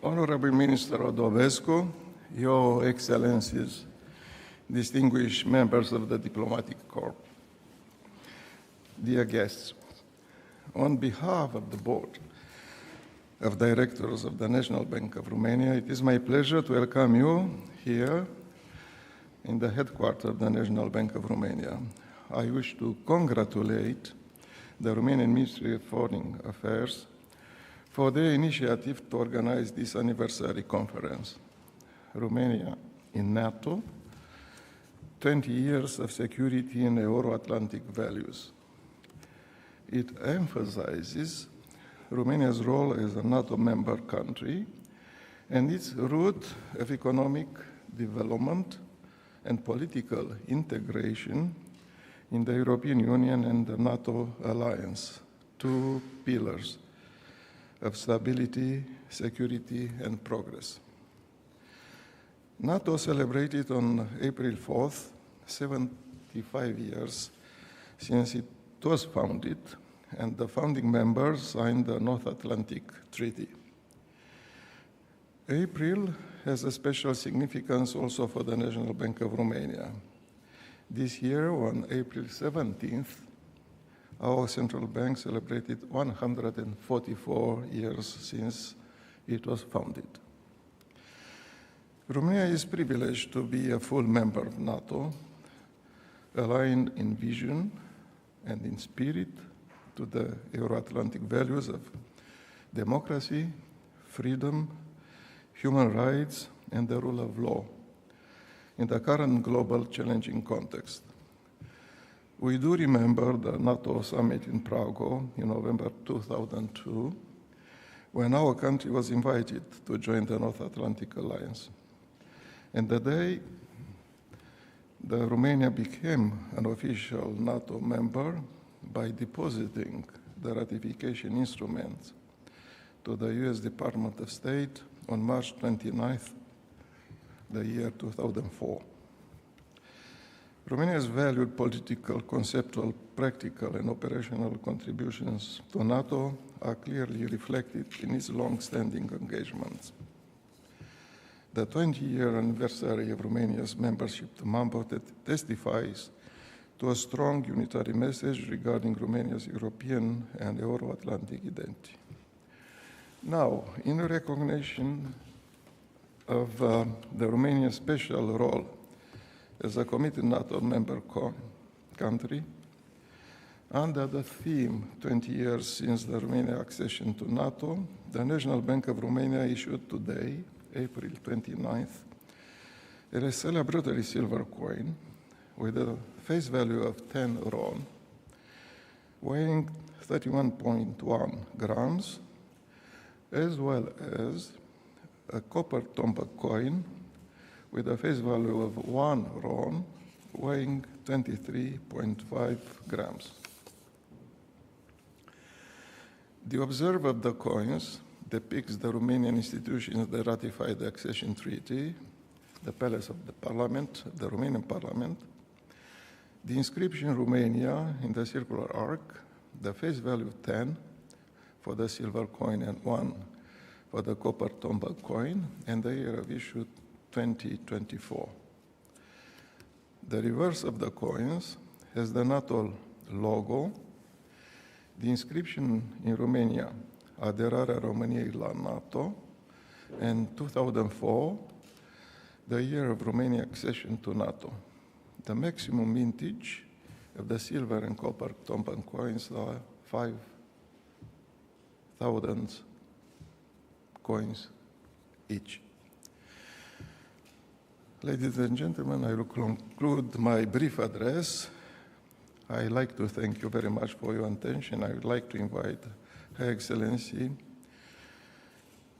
Honorable Minister Odovescu, Your Excellencies, distinguished members of the Diplomatic Corps, dear guests, on behalf of the Board of Directors of the National Bank of Romania, it is my pleasure to welcome you here in the headquarters of the National Bank of Romania. I wish to congratulate the Romanian Ministry of Foreign Affairs for their initiative to organize this anniversary conference. Romania in NATO, 20 years of security and Euro-Atlantic values. It emphasizes Romania's role as a NATO member country and its route of economic development and political integration in the European Union and the NATO alliance, two pillars of stability, security, and progress. NATO celebrated on April 4th, 75 years since it was founded, and the founding members signed the North Atlantic Treaty. April has a special significance also for the National Bank of Romania. This year, on April 17th, our central bank celebrated 144 years since it was founded. Romania is privileged to be a full member of NATO, aligned in vision and in spirit to the Euro-Atlantic values of democracy, freedom, human rights, and the rule of law in the current global challenging context. We do remember the NATO summit in Prague in November 2002, when our country was invited to join the North Atlantic Alliance. And the day the Romania became an official NATO member by depositing the ratification instruments to the US Department of State on March 29th, the year 2004. Romania's valued political, conceptual, practical, and operational contributions to NATO are clearly reflected in its long-standing engagements. The 20-year anniversary of Romania's membership to NATO testifies to a strong unitary message regarding Romania's European and Euro-Atlantic identity. Now, in recognition of the Romanian special role as a committed NATO member country, under the theme 20 years since the Romanian accession to NATO, the National Bank of Romania issued today, April 29th, a celebratory silver coin with a face value of 10 RON, weighing 31.1 grams, as well as a copper tombac coin with a face value of 1 RON, weighing 23.5 grams. The observer of the coins depicts the Romanian institutions that ratified the accession treaty, the Palace of the Parliament, the Romanian Parliament, the inscription Romania in the circular arc, the face value 10 for the silver coin and 1 for the copper tombac coin, and the year of issue 2024. The reverse of the coins has the NATO logo, the inscription in Romania, Aderarea României la NATO, and 2004, the year of Romanian accession to NATO. The maximum vintage of the silver and copper tombac coins are 5,000 coins each. Ladies and gentlemen, I will conclude my brief address. I'd like to thank you very much for your attention. I would like to invite Her Excellency,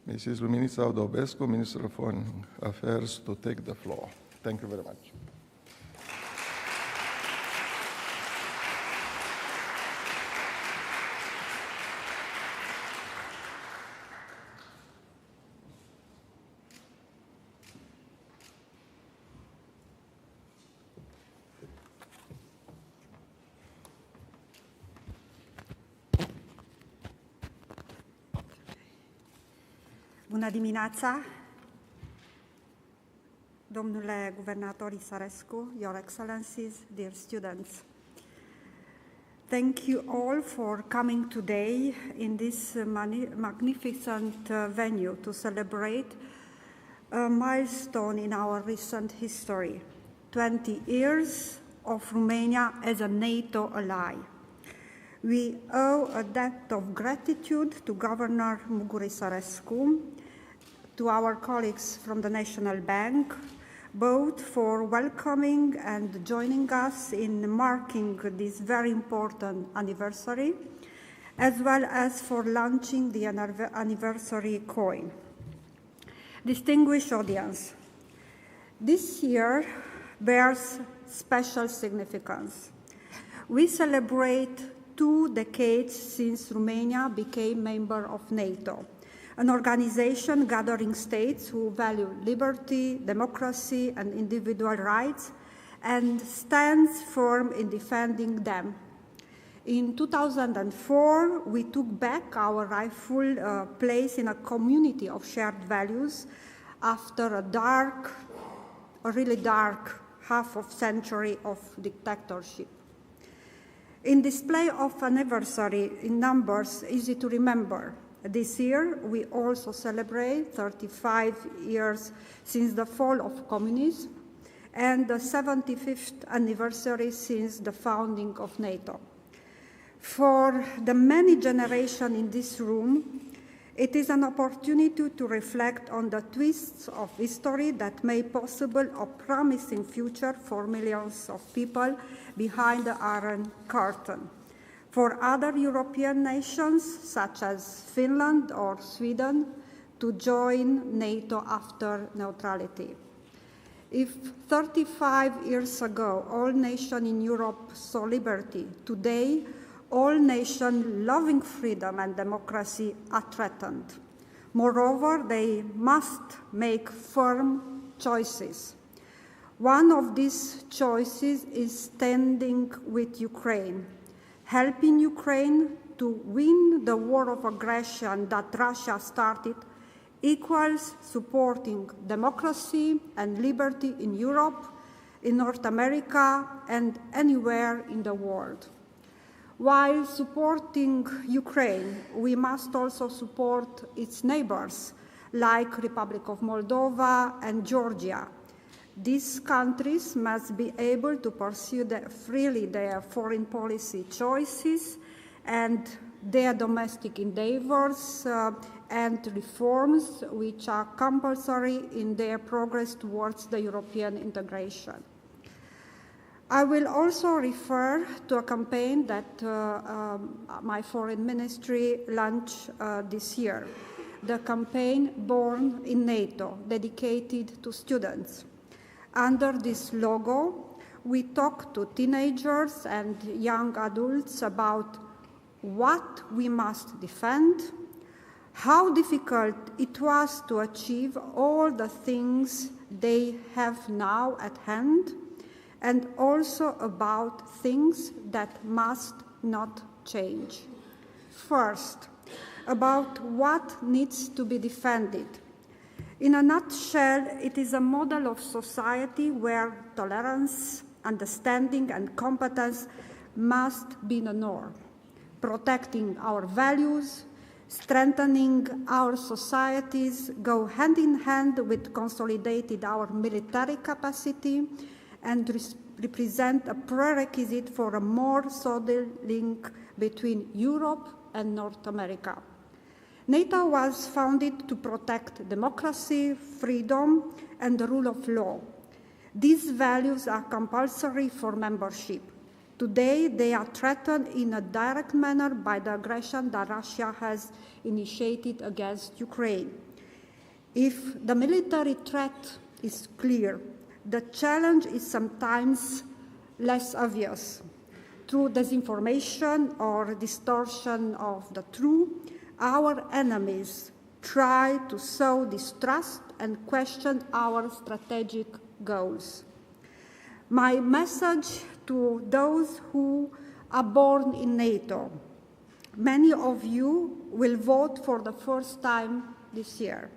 Mrs. Luminița Odovescu, Minister of Foreign Affairs, to take the floor. Thank you very much. Bună dimineața, domnule guvernator Isarescu, Your Excellencies, dear students. Thank you all for coming today in this magnificent venue to celebrate a milestone in our recent history, 20 years of Romania as a NATO ally. We owe a debt of gratitude to Governor Muguri Isarescu, to our colleagues from the National Bank, both for welcoming and joining us in marking this very important anniversary, as well as for launching the anniversary coin. Distinguished audience, this year bears special significance. We celebrate 2 decades since Romania became member of NATO, an organization gathering states who value liberty, democracy, and individual rights, and stands firm in defending them. In 2004, we took back our rightful place in a community of shared values after a really dark half of century of dictatorship. In display of anniversary in numbers easy to remember, this year we also celebrate 35 years since the fall of communism and the 75th anniversary since the founding of NATO. For the many generations in this room, it is an opportunity to reflect on the twists of history that make possible a promising future for millions of people behind the Iron Curtain. For other European nations, such as Finland or Sweden, to join NATO after neutrality. If 35 years ago all nations in Europe saw liberty, today all nations loving freedom and democracy are threatened. Moreover, they must make firm choices. One of these choices is standing with Ukraine, helping Ukraine to win the war of aggression that Russia started equals supporting democracy and liberty in Europe, in North America, and anywhere in the world. While supporting Ukraine, we must also support its neighbors, like Republic of Moldova and Georgia. These countries must be able to pursue freely their foreign policy choices and their domestic endeavors and reforms which are compulsory in their progress towards the European integration. I will also refer to a campaign that my foreign ministry launched this year, the campaign Born in NATO, dedicated to students. Under this logo, we talk to teenagers and young adults about what we must defend, how difficult it was to achieve all the things they have now at hand, and also about things that must not change. First, about what needs to be defended. In a nutshell, it is a model of society where tolerance, understanding, and competence must be the norm, protecting our values, strengthening our societies, go hand in hand with consolidating our military capacity, and represent a prerequisite for a more solid link between Europe and North America. NATO was founded to protect democracy, freedom, and the rule of law. These values are compulsory for membership. Today, they are threatened in a direct manner by the aggression that Russia has initiated against Ukraine. If the military threat is clear, the challenge is sometimes less obvious. Through disinformation or distortion of the truth, our enemies try to sow distrust and question our strategic goals. My message to those who are born in NATO: many of you will vote for the first time this year.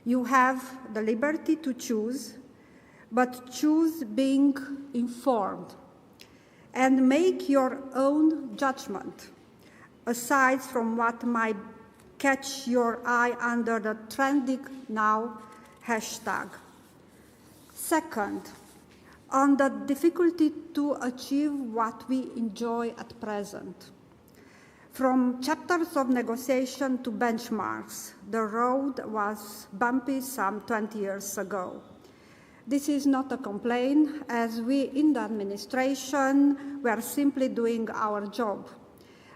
You have the liberty to choose, but choose being informed and make your own judgment, aside from what might catch your eye under the trending now hashtag. Second, on the difficulty to achieve what we enjoy at present. From chapters of negotiation to benchmarks, the road was bumpy some 20 years ago. This is not a complaint, as we in the administration were simply doing our job.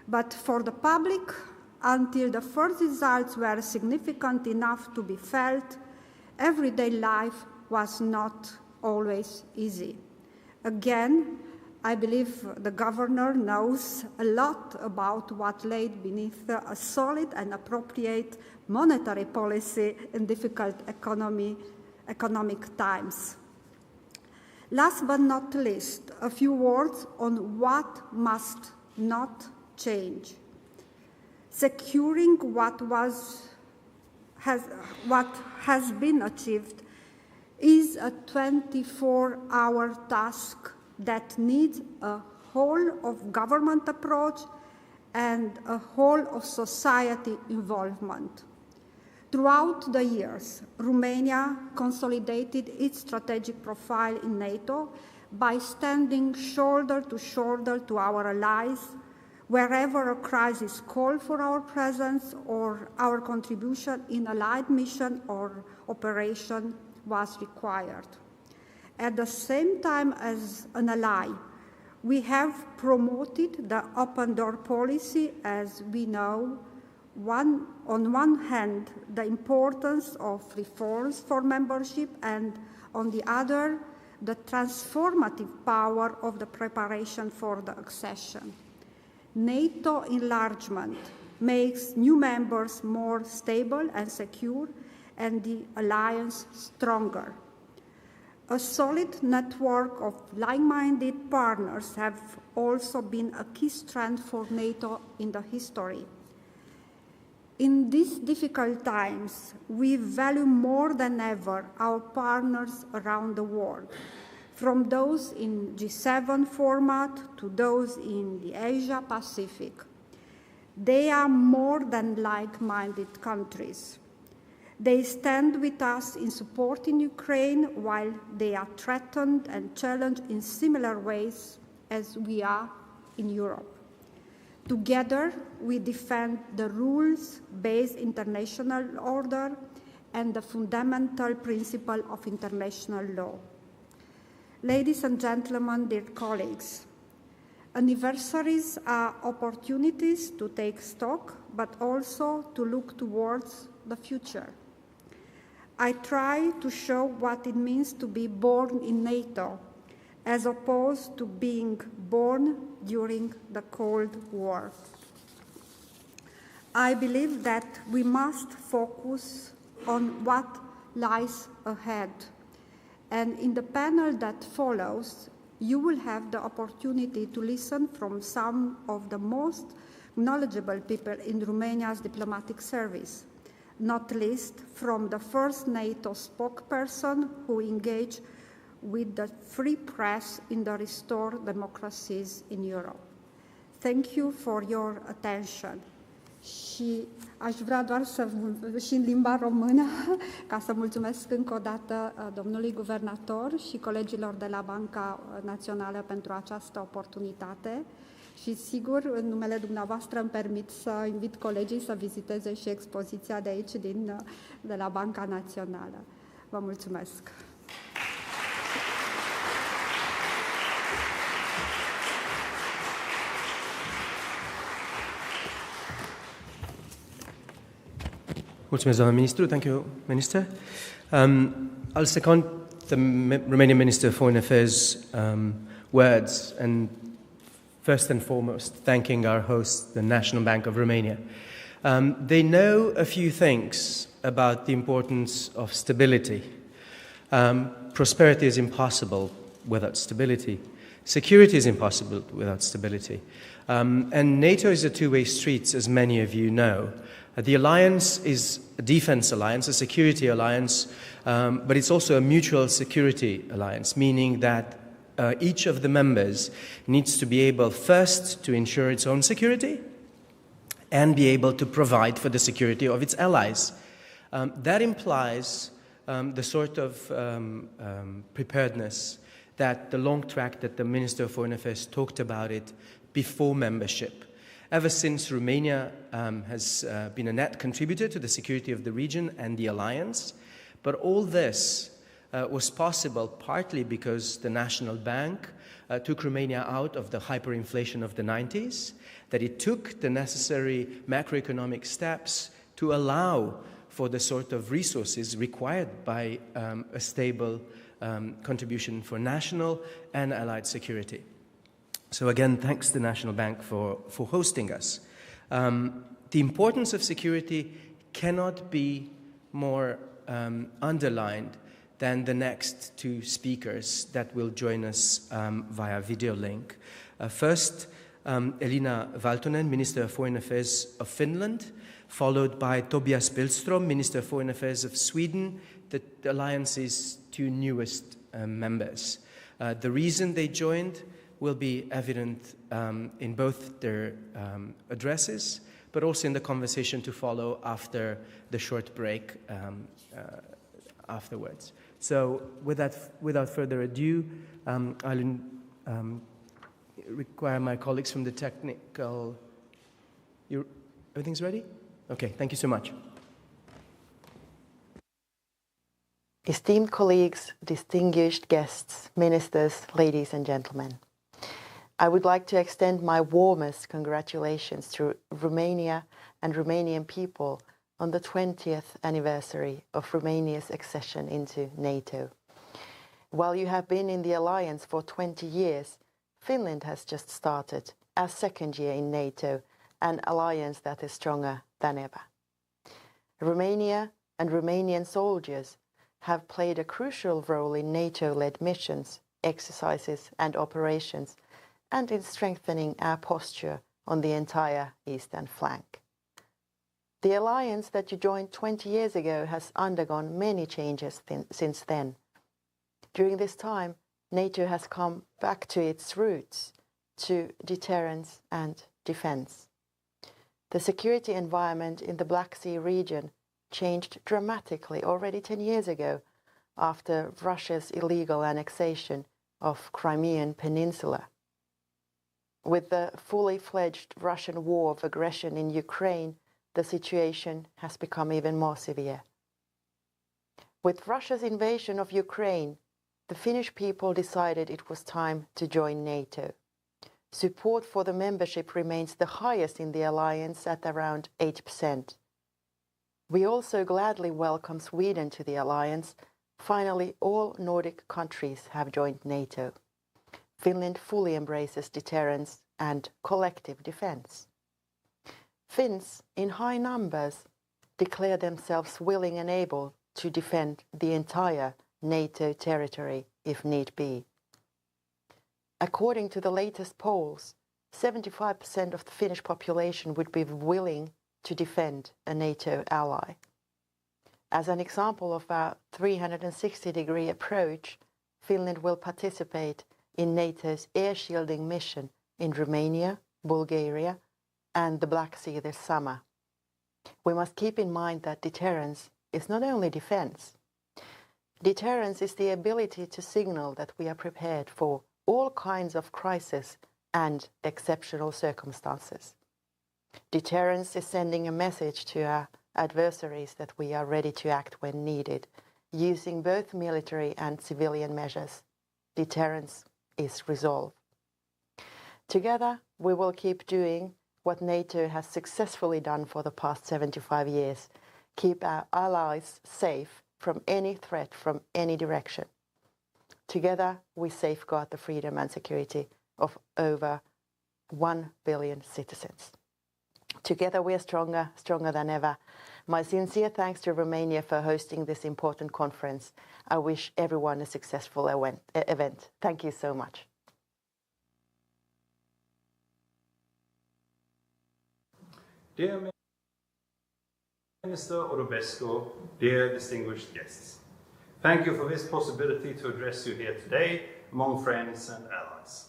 But for the public, until the first results were significant enough to be felt, everyday life was not always easy. Again, I believe the governor knows a lot about what lay beneath a solid and appropriate monetary policy in difficult economic times. Last but not least, a few words on what must not change. Securing what has been achieved is a 24-hour task that needs a whole-of-government approach and a whole-of-society involvement. Throughout the years, Romania consolidated its strategic profile in NATO by standing shoulder to shoulder to our allies wherever a crisis called for our presence or our contribution in allied mission or operation was required. At the same time as an ally, we have promoted the open door policy, as we know, on one hand, the importance of reforms for membership, and on the other, the transformative power of the preparation for the accession. NATO enlargement makes new members more stable and secure, and the alliance stronger. A solid network of like-minded partners have also been a key strength for NATO in the history. In these difficult times, we value more than ever our partners around the world, from those in G7 format to those in the Asia-Pacific. They are more than like-minded countries. They stand with us in supporting Ukraine while they are threatened and challenged in similar ways as we are in Europe. Together, we defend the rules-based international order and the fundamental principle of international law. Ladies and gentlemen, dear colleagues, anniversaries are opportunities to take stock, but also to look towards the future. I try to show what it means to be born in NATO, as opposed to being born during the Cold War. I believe that we must focus on what lies ahead. And in the panel that follows, you will have the opportunity to listen from some of the most knowledgeable people in Romania's diplomatic service, not least from the first NATO spokesperson who engaged with the free press in the restored democracies in Europe. Thank you for your attention. Și aș vrea doar și în limba română, ca să mulțumesc încă o dată domnului guvernator și colegilor de la Banca Națională pentru această oportunitate. Și sigur, în numele dumneavoastră îmi permit să invit colegii să viziteze și expoziția de aici, de la Banca Națională. Vă mulțumesc! Mulțumesc, doamna ministru. Thank you, Minister. I'll second the Romanian Minister of Foreign Affairs words, and first and foremost, thanking our host, the National Bank of Romania. They know a few things about the importance of stability. Prosperity is impossible without stability. Security is impossible without stability. And NATO is a two-way street, as many of you know. The alliance is a defense alliance, a security alliance, but it's also a mutual security alliance, meaning that each of the members needs to be able first to ensure its own security and be able to provide for the security of its allies. That implies the sort of preparedness that the long track that the Minister of Foreign Affairs talked about it before membership. Ever since Romania has been a net contributor to the security of the region and the alliance, but all this was possible partly because the National Bank took Romania out of the hyperinflation of the 90s, that it took the necessary macroeconomic steps to allow for the sort of resources required by a stable contribution for national and allied security. So again, thanks to the National Bank for hosting us. The importance of security cannot be more underlined than the next two speakers that will join us via video link. First, Elina Valtonen, Minister of Foreign Affairs of Finland, followed by Tobias Billström, Minister of Foreign Affairs of Sweden, the alliance's two newest members. The reason they joined will be evident in both their addresses, but also in the conversation to follow after the short break afterwards. So without further ado, I'll require my colleagues from the technical... Everything's ready? Okay, thank you so much. Esteemed colleagues, distinguished guests, ministers, ladies and gentlemen, I would like to extend my warmest congratulations to Romania and Romanian people on the 20th anniversary of Romania's accession into NATO. While you have been in the alliance for 20 years, Finland has just started our second year in NATO, an alliance that is stronger than ever. Romania and Romanian soldiers have played a crucial role in NATO-led missions, exercises and operations, and in strengthening our posture on the entire eastern flank. The alliance that you joined 20 years ago has undergone many changes since then. During this time, NATO has come back to its roots, to deterrence and defense. The security environment in the Black Sea region changed dramatically already 10 years ago after Russia's illegal annexation of Crimean Peninsula. With the fully fledged Russian war of aggression in Ukraine, the situation has become even more severe. With Russia's invasion of Ukraine, the Finnish people decided it was time to join NATO. Support for the membership remains the highest in the alliance at around 8%. We also gladly welcome Sweden to the alliance. Finally, all Nordic countries have joined NATO. Finland fully embraces deterrence and collective defense. Finns, in high numbers, declare themselves willing and able to defend the entire NATO territory if need be. According to the latest polls, 75% of the Finnish population would be willing to defend a NATO ally. As an example of our 360-degree approach, Finland will participate in NATO's air shielding mission in Romania, Bulgaria, and the Black Sea this summer. We must keep in mind that deterrence is not only defense. Deterrence is the ability to signal that we are prepared for all kinds of crises and exceptional circumstances. Deterrence is sending a message to our adversaries that we are ready to act when needed, using both military and civilian measures. Deterrence is resolve. Together, we will keep doing what NATO has successfully done for the past 75 years, keep our allies safe from any threat from any direction. Together, we safeguard the freedom and security of over 1 billion citizens. Together, we are stronger than ever. My sincere thanks to Romania for hosting this important conference. I wish everyone a successful event. Thank you so much. Dear Minister Orobescu, dear distinguished guests, thank you for this possibility to address you here today among friends and allies.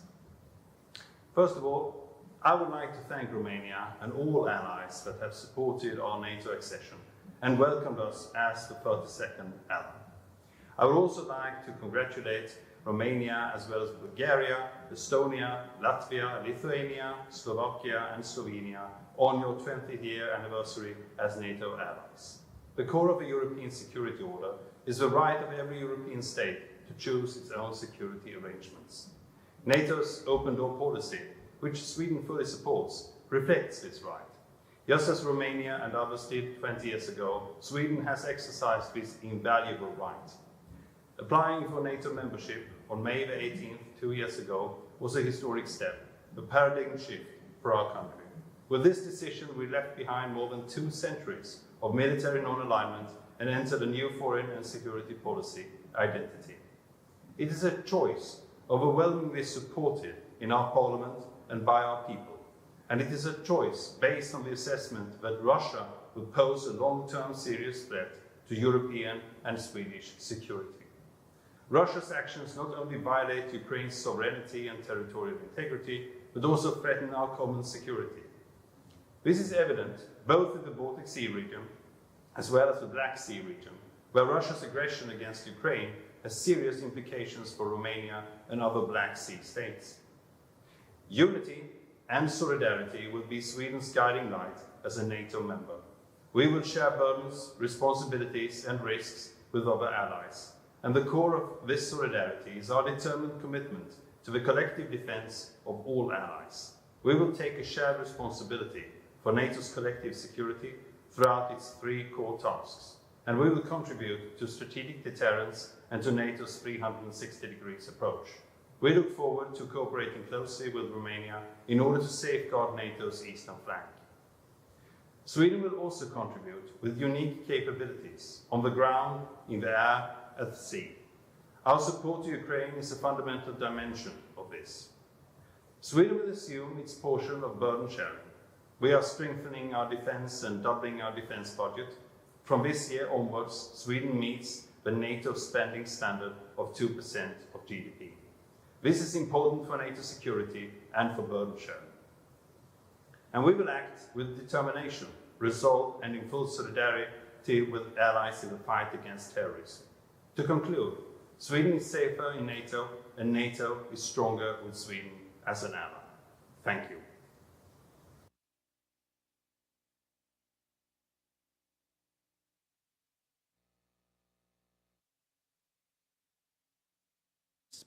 First of all, I would like to thank Romania and all allies that have supported our NATO accession and welcomed us as the 32nd ally. I would also like to congratulate Romania as well as Bulgaria, Estonia, Latvia, Lithuania, Slovakia and Slovenia on your 20th year anniversary as NATO allies. The core of a European security order is the right of every European state to choose its own security arrangements. NATO's open door policy, which Sweden fully supports, reflects this right. Just as Romania and others did 20 years ago, Sweden has exercised this invaluable right. Applying for NATO membership on May the 18th, 2 years ago, was a historic step, a paradigm shift for our country. With this decision, we left behind more than 2 centuries of military non-alignment and entered a new foreign and security policy identity. It is a choice overwhelmingly supported in our parliament and by our people, and it is a choice based on the assessment that Russia will pose a long-term serious threat to European and Swedish security. Russia's actions not only violate Ukraine's sovereignty and territorial integrity, but also threaten our common security. This is evident both in the Baltic Sea region as well as the Black Sea region, where Russia's aggression against Ukraine has serious implications for Romania and other Black Sea states. Unity and solidarity will be Sweden's guiding light as a NATO member. We will share burdens, responsibilities and risks with other allies. And the core of this solidarity is our determined commitment to the collective defense of all allies. We will take a shared responsibility for NATO's collective security throughout its 3 core tasks, and we will contribute to strategic deterrence and to NATO's 360 degrees approach. We look forward to cooperating closely with Romania in order to safeguard NATO's eastern flank. Sweden will also contribute with unique capabilities on the ground, in the air, at the sea. Our support to Ukraine is a fundamental dimension of this. Sweden will assume its portion of burden sharing. We are strengthening our defence and doubling our defence budget. From this year onwards, Sweden meets the NATO spending standard of 2% of GDP. This is important for NATO security and for burden sharing. And we will act with determination, resolve and in full solidarity with allies in the fight against terrorism. To conclude, Sweden is safer in NATO and NATO is stronger with Sweden as an ally. Thank you.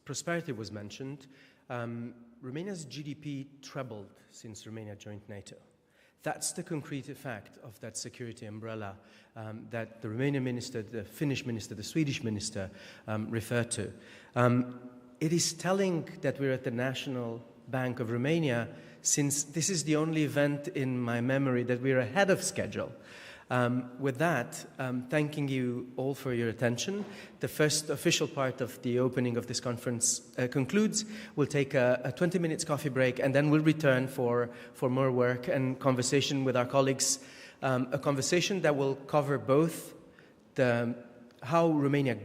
Prosperity was mentioned. Romania's GDP trebled since Romania joined NATO. That's the concrete effect of that security umbrella that the Romanian minister, the Finnish minister, the Swedish minister referred to. It is telling that we're at the National Bank of Romania, since this is the only event in my memory that we're ahead of schedule. With that, thanking you all for your attention. The first official part of the opening of this conference concludes. We'll take a 20 minutes coffee break and then we'll return for more work and conversation with our colleagues, a conversation that will cover both how Romania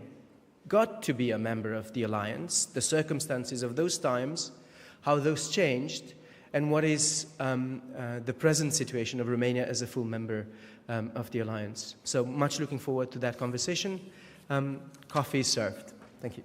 got to be a member of the alliance, the circumstances of those times, how those changed, and what is the present situation of Romania as a full member of the alliance. So much looking forward to that conversation. Coffee is served. Thank you.